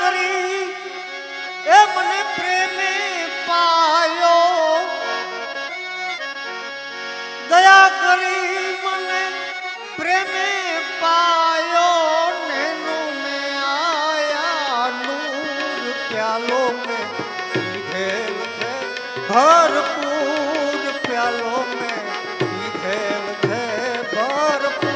કરી એ મને પ્રેમે પાયો, દયા કરી મને પ્રેમે પાયો, નેનું મેં આયા નૂર પ્યાલો મેં પીધેલ છે ભરપૂર, પ્યાલો મેં પીધેલ છે ભરપૂર.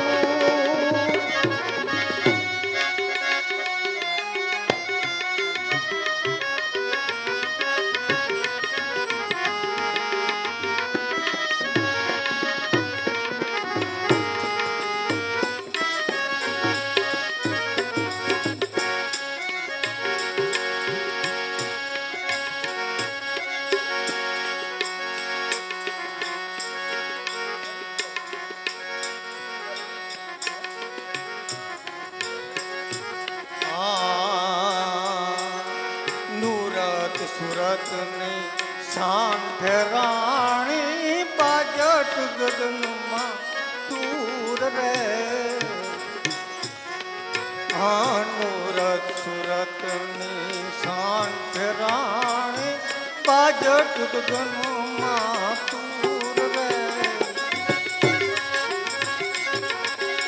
સુરતની શાંત રાણી બાજટ ગગનમાં દૂર રે, નુરત સુરતની શાંત રાણી બાજટ ગગનમાં દૂર રે.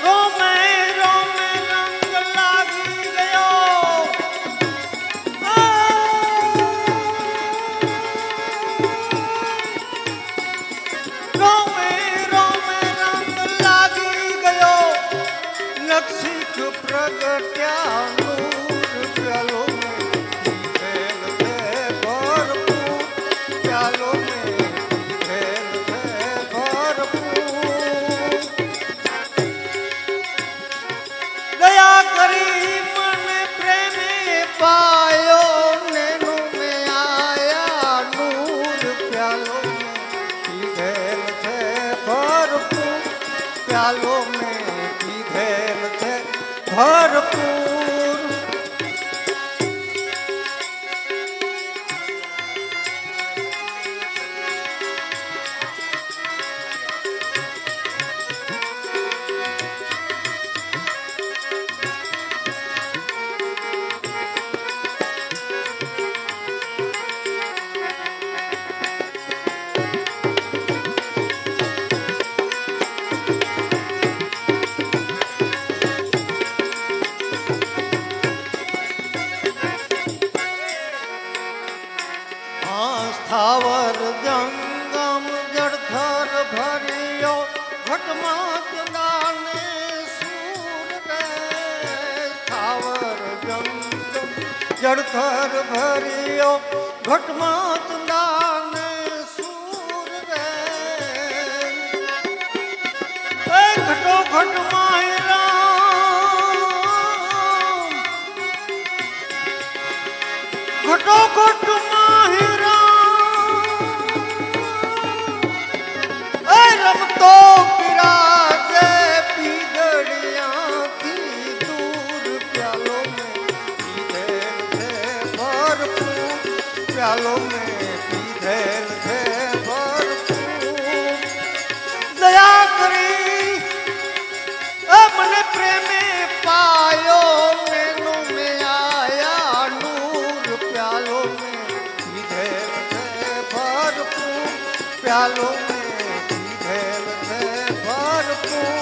રોમે રોમે રંગ લાગી ગયો, પ્રગટ્યા નૂર પ્યાલો મેં પીધેલ છે ભરપૂર, પ્યાલો મેં પીધેલ છે ભરપૂર. દયા કરી મને પ્રેમે પાયો, નેનું મેં આયા નૂર પ્યાલો મેં પીધેલ છે ભરપૂર, પ્યાલો મેં પીધેલ છે ભરપૂર. સ્થાવર જંગમ જળથર ભર્યો, ઘટમાં ચંદાને સૂર રે. સ્થાવર જંગમ જળથર ભર્યો, ઘટમાં ચંદાને સૂર રે. ઘટો ઘટમાં રામ, ઘટો ઘટમાં રમતો બિરાજે પીગળિયાથી દૂર, પ્યાલો મેં પીધેલ છે ભરપૂર, પ્યાલો મેં પીધેલ છે ભરપૂર. દયા કરી મને પ્રેમે પાયો, નેનું મેં આયા નૂર પ્યાલો મેં પીધેલ છે ભરપૂર, પ્યાલો મેં પીધેલ છે ભરપૂર.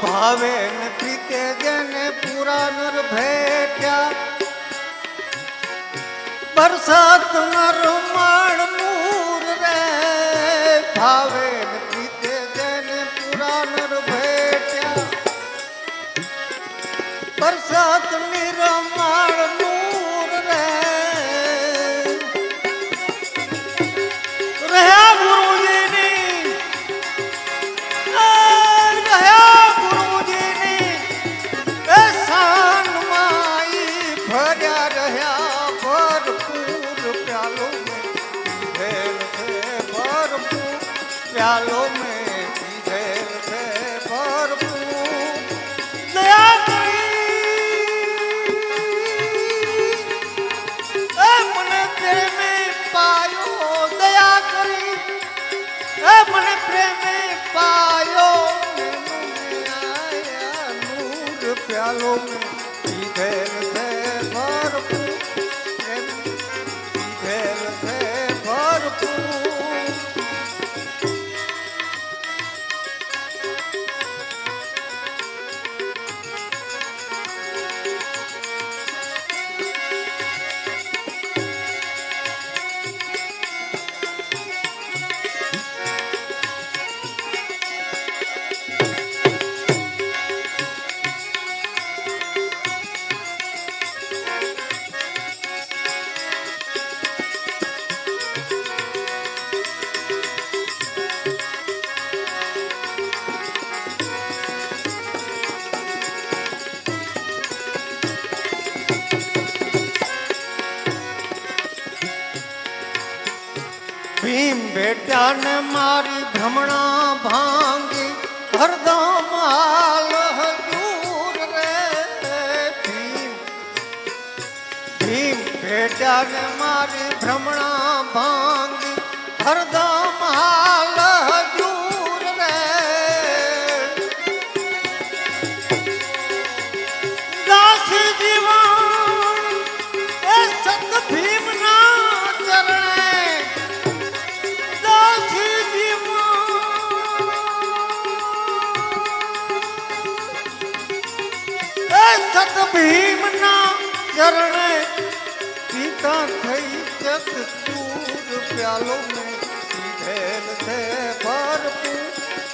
ભાવે ને પ્રીતે જેને પૂરા નર ભેટ્યા, બરસાત નર માળ મૂર રે. ભાવે ને પ્રીતે જેને પૂરા નર ભેટ્યા, બરસાત નિરમાળ મૂર રે. રહ્યા ગુરુજીની, રહ્યા ગુરુજીની प्यालो में पीधेल थे भरपूर पीधेल थे भरपूर ભીમ બેટા ને મારી ભ્રમણા ભાંગી હરદમ હાલ હજૂર રે ભીમ ભીમ બેટા ને મારી ભ્રમણા ભાંગી હરદમ હાલ હજૂર રે દાસી જીવન એ સત ભીમ ના ચરણે સત ભીમ ના ચરણે પીતા થઈ જત ચૂર પ્યાલો મેં પીધેલ છે ભરપૂર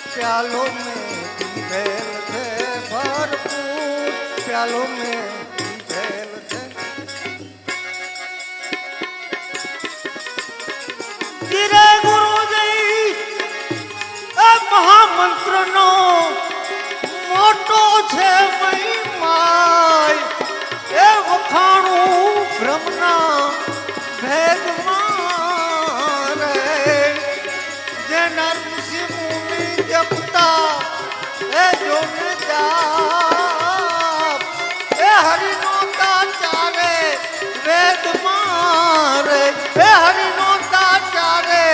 પ્યાલો મેં પીધેલ છે ભરપૂર પ્યાલો મેં પીધેલ છે ધીરે ગુરુજી એ મહામંત્રનો મોટો છે મહિમાય એ વખાણું બ્રહ્મના ભેદમાં રે જેના ઋષિ મુનિ જપતા એ જોને જાપ એ હરિનો તાચારે વેદમાં રે એ હરિનો તાચારે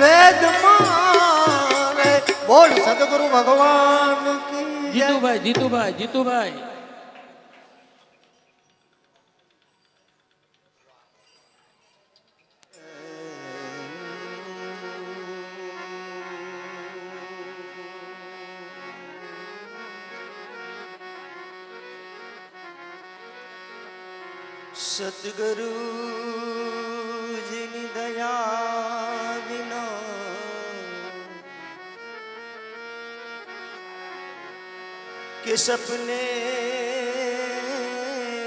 વેદમાં રે બોલ સદગુરુ ભગવાન કી જીતુભાઈ જીતુભાઈ જીતુભાઈ સદગુરુજીની દયા વિના કે સપને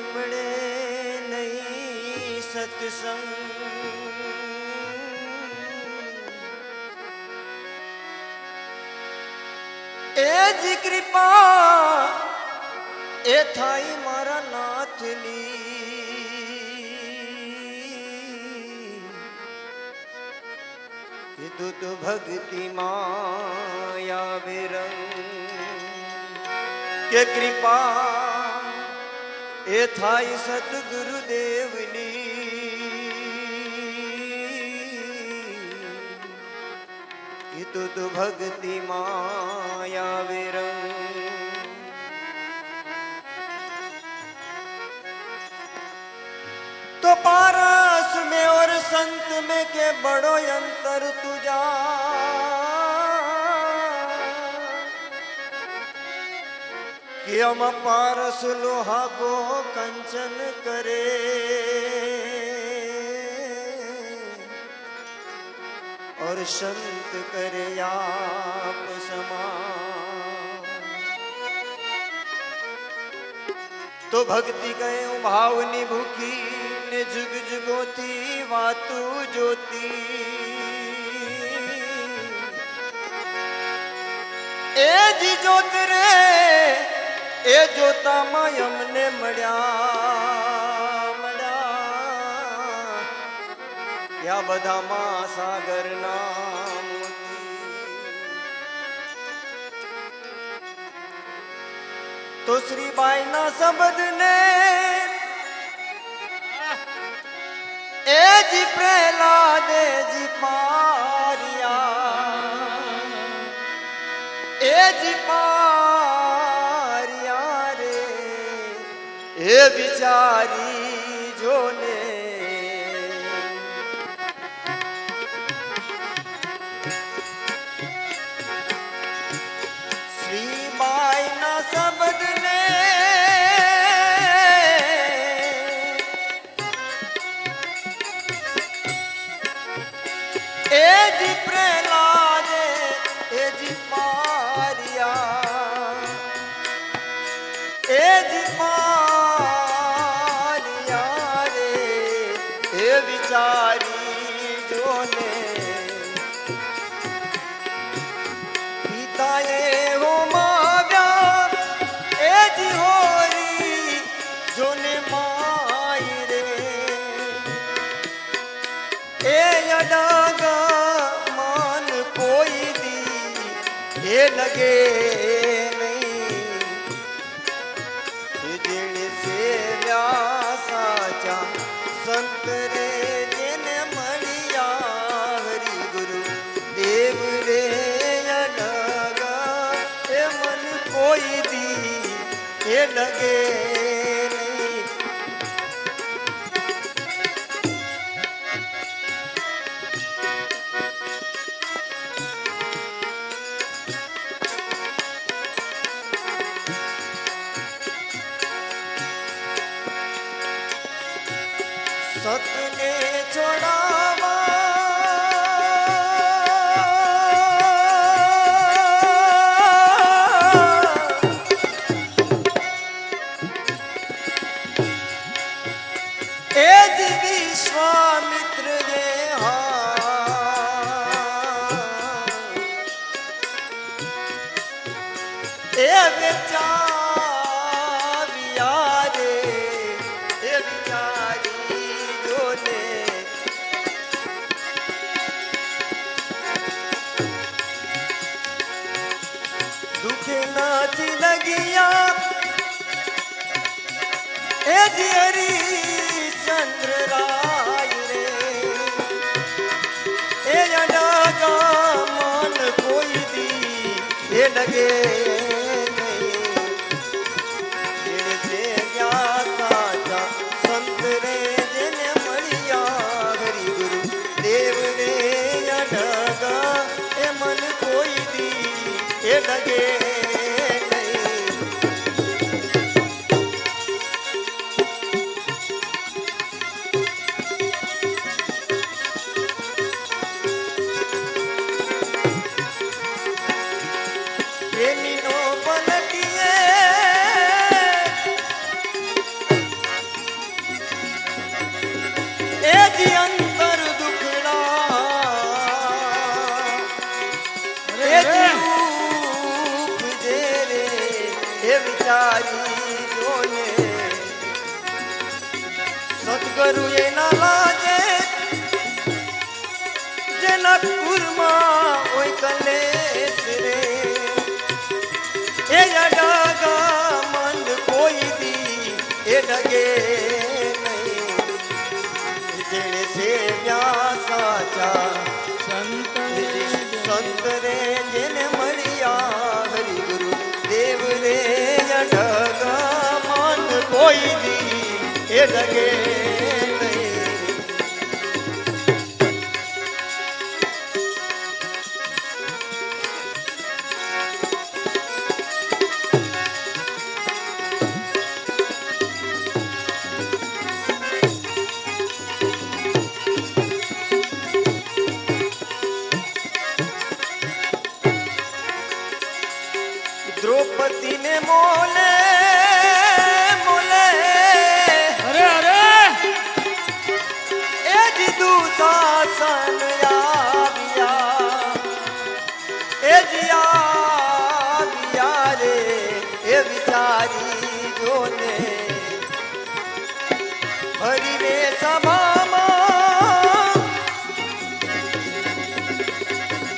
બડે નહીં સત્સંગ એ જ કૃપા એ થાય મારા નાથની કીધું તો ભક્તિ માયા વિરંગ કે કૃપા એ થાય સદગુરુદેવની કીધું તો ભક્તિ માયા વિરંગ तो पारस में और संत में के बड़ो अंतर तुझा कि हम पारस लोहा को कंचन करे और संत करे आप समान तो भक्ति गए भावनी भूखी ने जुग जुगोती वातु ज्योति ए जी ज्योत रे ए ज्योता में हमने मड्या मड्या क्या बधा मां सागर नाम तो श्री बाई ना शब्द ने ए जी प्रहलादे जी पारिया ए जी पारिया रे વિચારી જોને શ્રીબાઈના શબ્દને એ જી પ્રહલાદે એ જી પારિયા એ જી પારિયા રે એ વિચારી જોને પિતાએ હોમાવ્યા એ જી હોરી જોને માઈ રે એ અડાગા માન કોઈ દી એ લગે નહીં જેણે સેવ્યા સાચા સંત રે જેને મળ્યા હરિ ગુરુ દેવ રે અડાગા એ મન કોઈ દી એ લગે નહીં સતને છોડાવા એ જ વિશ્વામિત્ર ને એ વેચાવ્યા રે એ વિચારી જોને દુખે નાથી લગિયા એ જ હરિશ્ચંદ્ર રાય રે એ અડાગા મન કોઈ દી એ લગે એ લગે નહીં પ્રેમીનો પલટીએ એ જી અંતર દુખડા એ જી એ વિચારી જોને સદગુરુ એના લાજે જેના કુરમાં હોય કલેશ રે એ અડાગા મંદ કોઈ દી એ ડગે નહીં જેણે સેવ્યા સાચા સંત રે જેને મળ્યા હરિ ગુરુ દેવ રે અડગા મન કોઈ દી એ ડગે નહીં દ્રૌપદી ને મોલે મોલે અરે અરે એ દીધું શાસન આવ્યા એ જીયા રે એ વિચારી જોને હરિ રે સભામાં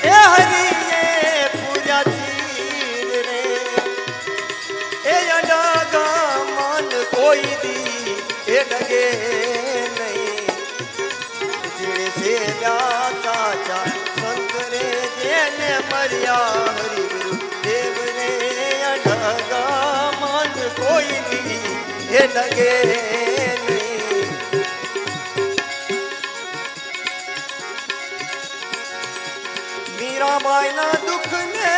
એ હરિએ પૂર્યા રે એ અડાગા મન કોઈ દી એ ડગે નહીં જેણે સેવ્યા સાચા સંત રે જેને મળ્યા હરિ ગુરુ દેવ રે અડાગા મન કોઈ દી એ લગે નહીં. મીરાબાઈના દુઃખને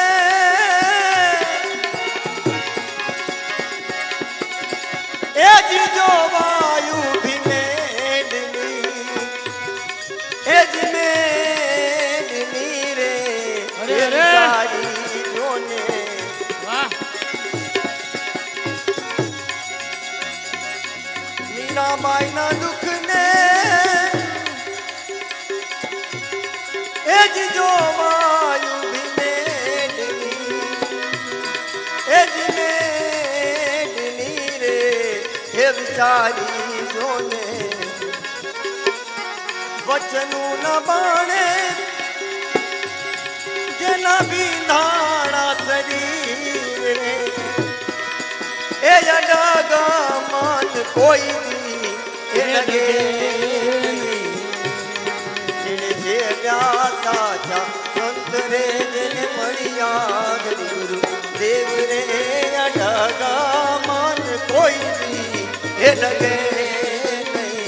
એ જીજો વાયુ ભીમેડની એ જ મેડની રે અરે, અરે. તારી જોને વાહ મીરાબાઈના દુઃખને એ જીજો વાયુ ભીમેડની એ જ મેડની રે હે વિચારી જોને વચનું ન બાણે જેના વિંધાણા શરીર રે એ અડગા મન કોઈ દી એ લગે જેને જે વ્યાસા ચા સંત રે જેને મળ્યા ગુરુ દેવ રે અડગા મન કોઈ દી એ લગે નહીં.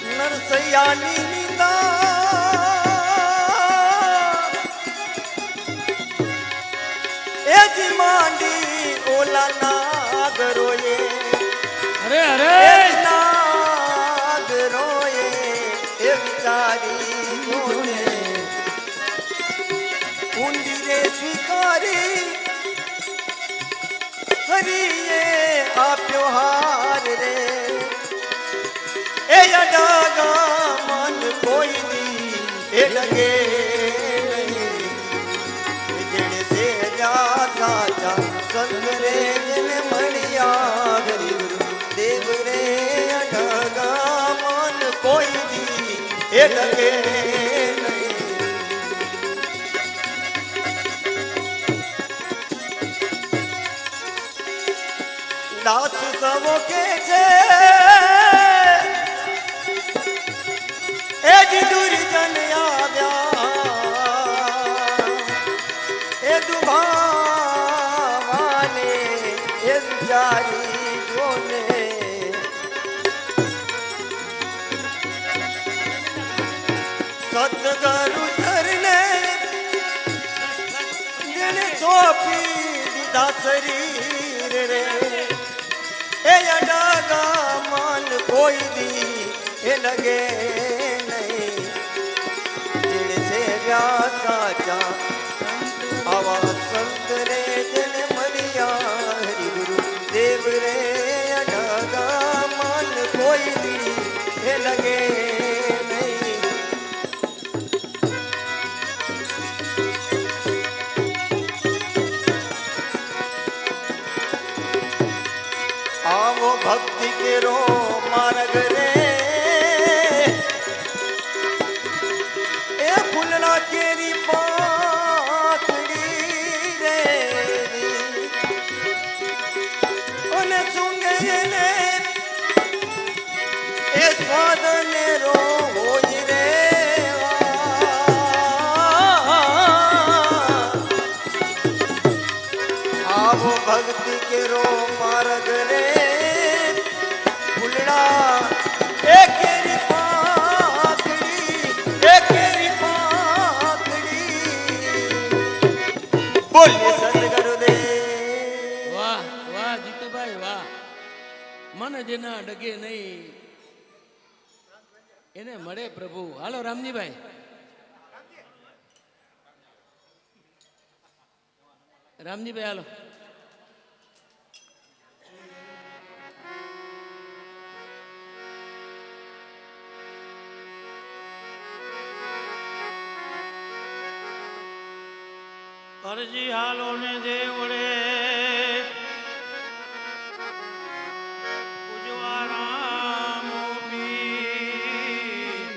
નરસૈયાની નિંદા એ જ માંડી ઓલા નાગરોએ અરે એ અરે જ નાગરોએ એ વિચારી જોને ઊંડી રે સ્વીકારી હરિએ આપ્યો હાર રે એ અડાગા મન કોઈ દી એ લગે નહીં. જેણે સેવ્યા સાચા સંત રે જેને મળ્યા ગરીબ દેવ રે અડાગા મન કોઈ દી એ લગે નહીં. દાસ સવો કે છે એ જ દુર્જન આવ્યા એ દુભાવાને એ વિચારી જોને સતગરુ ધરને જેને સોંપી દીધા શરીર રે એ અડાગા મન કોઈ દી એ લગે નહીં. જેણે સેવ્યા સાચા આવા સંત રે જેને મળ્યા હરિગુરુ દેવ રે અડાગા મન કોઈ દી એ લગે નહીં. આવો ભક્તિ કેરો માર્ગ રે એ ફૂલડા કેરી પાકડી રે અને સુંગે એને એ સ્વાદ ને રો હોય રે આવો ભક્તિ કેરો માર્ગ રે ફૂલડા એ કેરી પાકડી એ કેરી પાકડી બોલીએ સદગુરુદેવ. વાહ વાહ જીતુભાઈ વાહ મન જેના ડગે નહીં એને મળે પ્રભુ. હાલો રામજીભાઈ રામજીભાઈ હાલો. અરજી હાલો ને દેવડે પૂજવા રામો પીર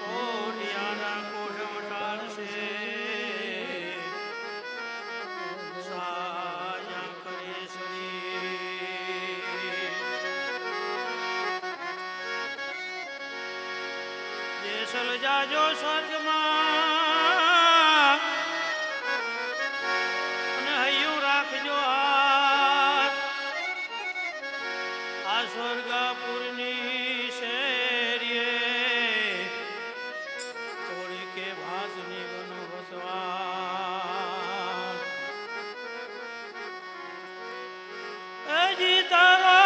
કોડિયાના કોઢમ ટાળશે સાયા કરે શ્રી જાજો સ્વર્ગમાં અને હૈયું રાખજો હાથ આ સ્વર્ગાપુરની શેરીએ થોડી કે ભાતની બનો વસવાટ હજી તારો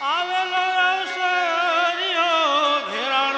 આવેલો અવસરિયો ભેરાણ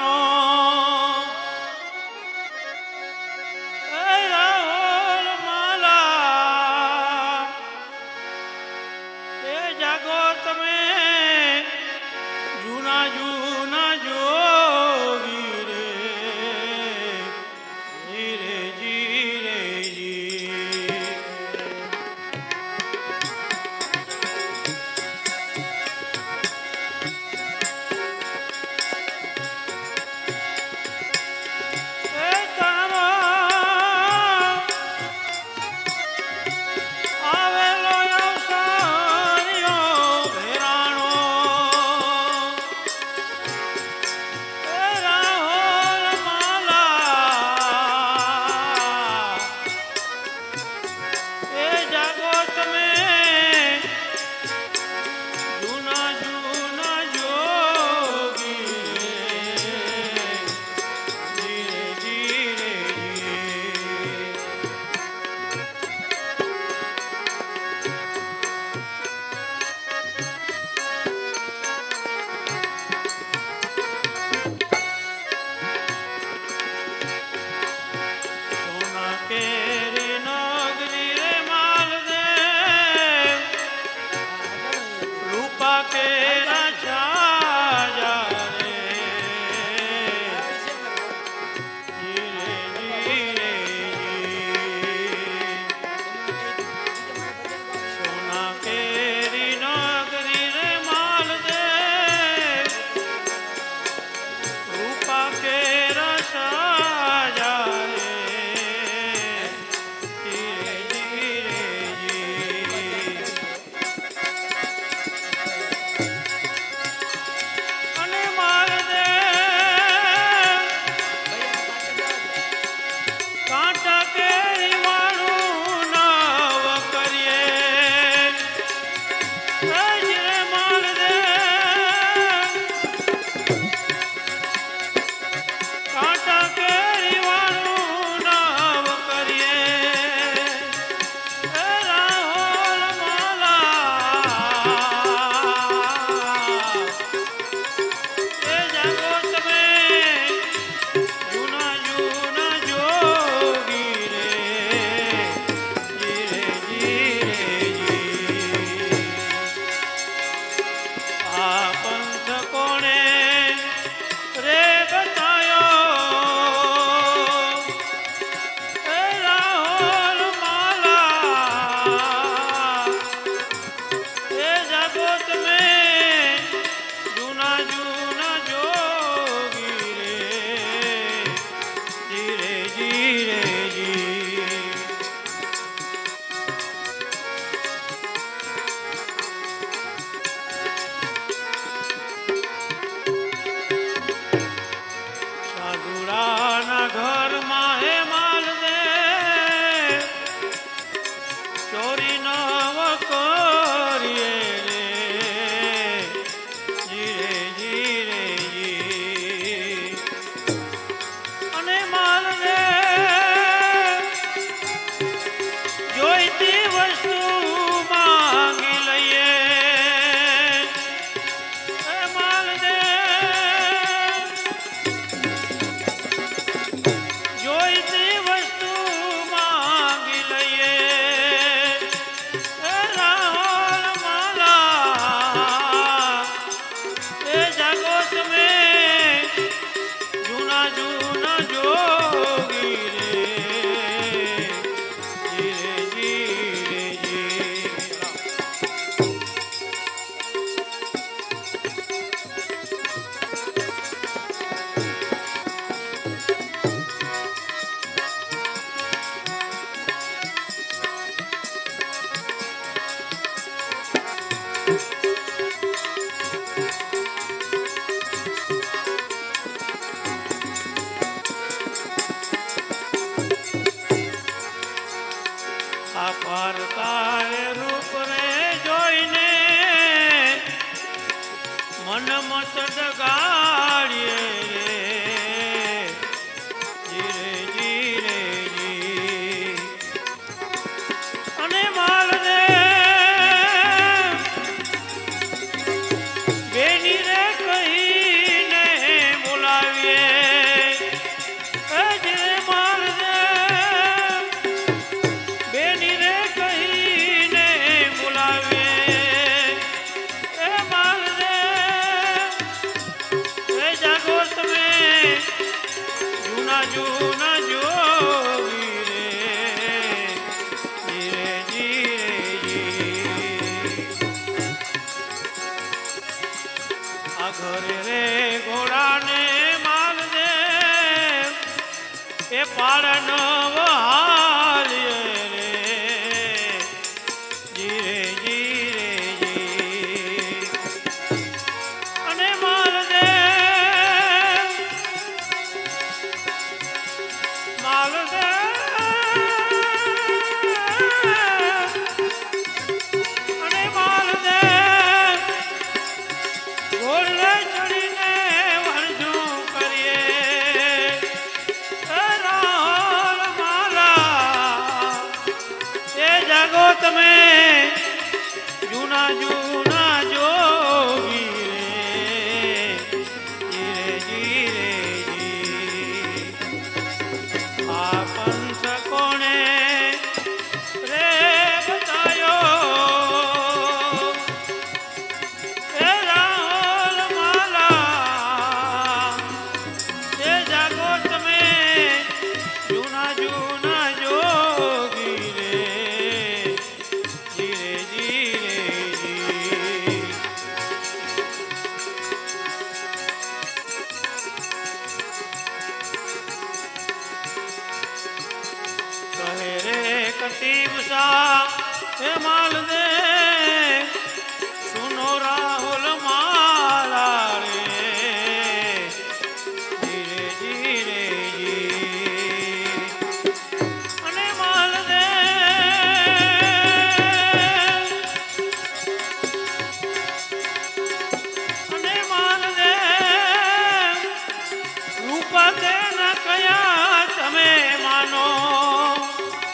આ પારતારે રૂપ રે જોઈને મન મત ડગાડીએ જીરે જીરે જી અને માલ દે બેની રે કહીને બોલાવીએ જીરે માલ દે બેની રે કહીને બોલાવીએ એ માલ દે એ જાગો તમે જૂના જૂના જોગી રે જીરે જીરે જી આ ઘરે રે ઘોડાને માલ દે એ પાડન વહાલીએ રે જીરે જીરે જી અને માલ દે માલ દે અને માલ દે ઘોડલે ચડીને વણઝું કરીએ એ રાહોલ માલા એ જાગો તમે જૂના જૂના જોગી રે જીરે જીરે જી આ પંથ કોણે રે બતાયો એ રાહોલ માલા એ જાગો તમે જૂના જૂના જોગી રે જીરે જીરે જી કહે રે કતીબ સા હે માલ દે સુનો રાહુલ માલા રે ધીરે ધીરે જી અને માલ દે અને માલ દે રૂપ દે ન કયા તમે માનો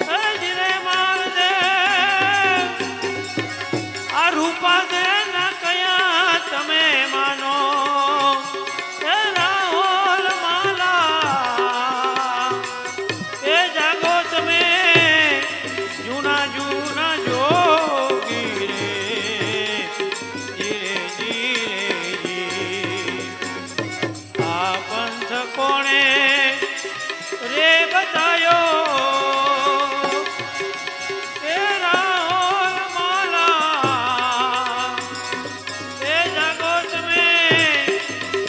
હે જીરે માલ દે આ રૂપા દે ન કયા તમે માનો હે રાહોલ માલા એ જાગો તમે જૂના જૂના જોગી રે જીરે જીરે જી આ પંથ કોણે રે બતાયો એ રાહોલ માલા એ જાગો તમે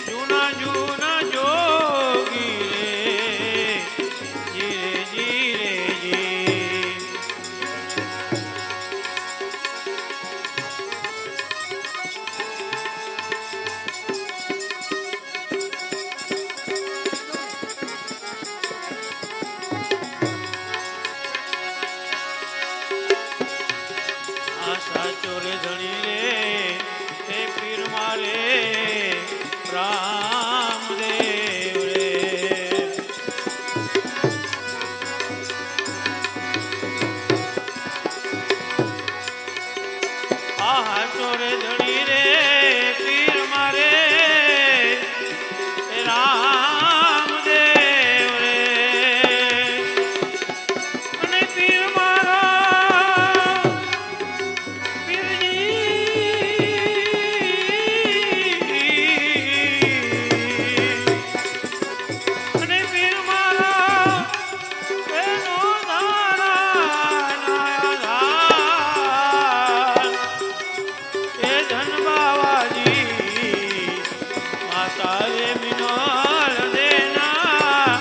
જૂના જૂના જોગી રે જીરે જીરે જી આશા ચોરે ધણી રે એ પીર મારે રામદેવ રે આહા ચોરે ધણી રે પીર મારે એ રામદેવ રે અને પીર મારા અને પીર મારા એનો ધારા નાયા એ ધન બાવાજી માતા રે મિનલ દેના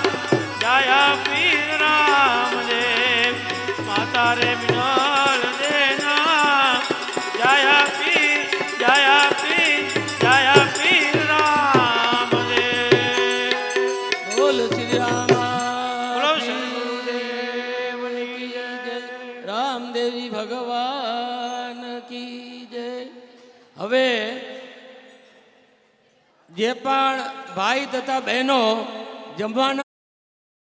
જાયા પીર રામદેવ માતા રે મિનલ દેના જાયા પીર જાયા પીર જાયા પીર રામદેવ બોલ શ્રી રામ બોલો શ્રી ગુરુદેવની જય. રામ મહાદેવી ભગવાન કી જય. હવે જે પણ ભાઈ તથા બહેનો જમવાના